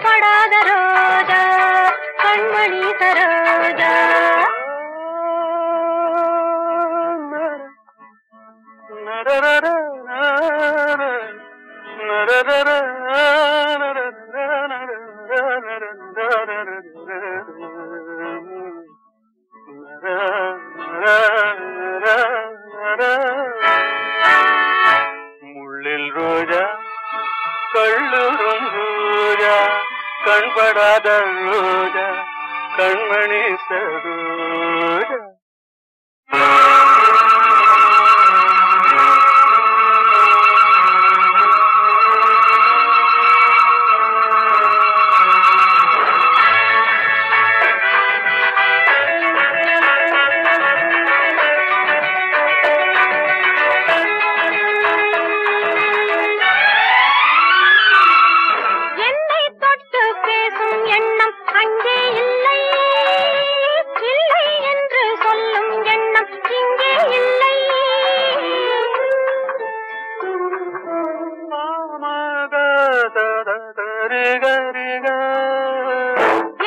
கண்படாத ரோஜா கண்மணி சரோஜா முள்ளில் ரோஜா கள்ளூரும் ரோஜா கண்படாத ரோஜா கண்மணி சரோஜா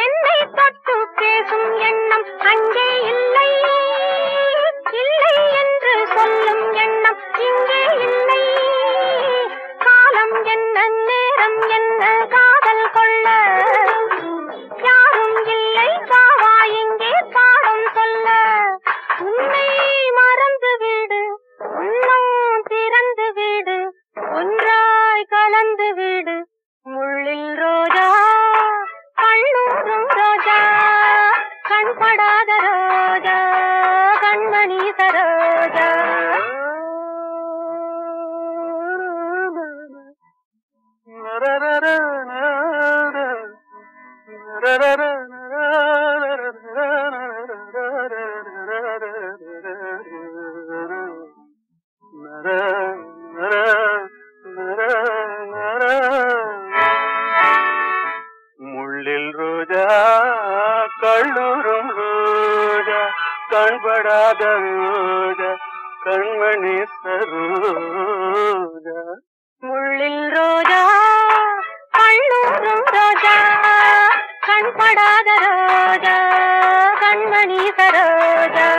என்னை தொட்டு பேசும் எண்ணம் அங்கே இல்லை இல்லை என்று சொல்லும் எண்ணம் இங்கே இல்லை காலம் என்ன நேரம் என்ன காதல் கொள்ள யாரும் இல்லை காவா இங்கே பாடம் சொல்ல உன்னை மறந்து விடு உள்ளம் திறந்து விடு ஒன்றாய் கலந்து விடு முள்ளில் ரோஜா கண்ணூரும் ரோஜா கண்படாத ரோஜா கண்மணி சரோஜா முள்ளில் ரோஜா கள்ளூரும் ரோஜா கண்படாத ரோஜா கண்மணி சரோஜா முள்ளில் ரோஜா கள்ளூரும் ரோஜா கண்படாத ரோஜா கண்மணி சரோஜா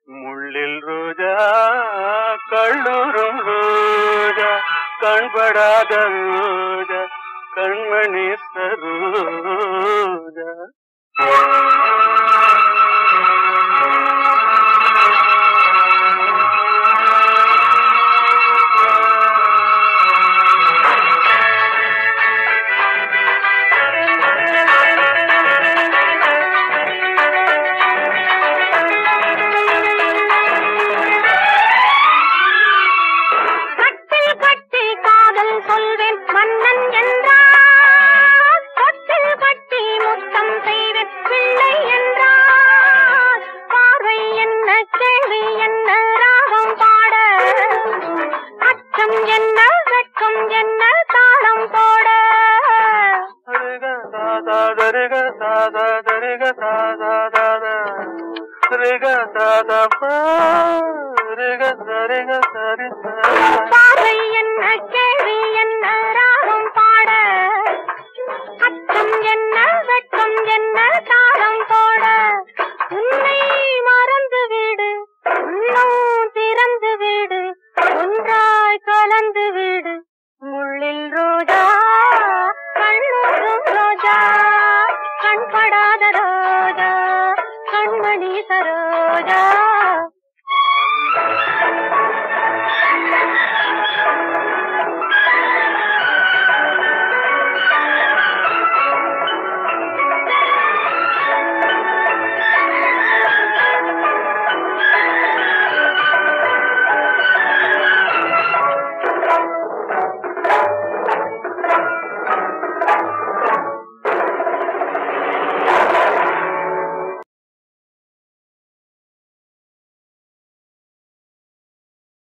முள்ளில் ரோஜா கள்ளூரும் ரோஜா கண்படாத ரோஜா கண்மணி சரோஜா சொல்வேன் மன்னன் என்றார் தொட்டில் கட்டி முத்தம் செய்வேன் பிள்ளை என்றார் பார்வை என்ன கேள்வி என்ன ராகம் பாட அச்சம் என்ன வெட்கம் என்ன தாளம் போட தரிக சாதா தரிக சாதா தாதா தரிக சாதா சரிக சரிக சரி பார்வை என்ன கேள்வி என்ன ராகம் பாட அச்சம் என்ன வெட்கம் என்ன தாளம் போட உன்னை மறந்து விடு உள்ளம் திறந்து விடு ஒன்றாய் கலந்து விடு முள்ளில் ரோஜா கண்ணூரும் ரோஜா கண்படாத ரோஜா கண்மணி சரோஜா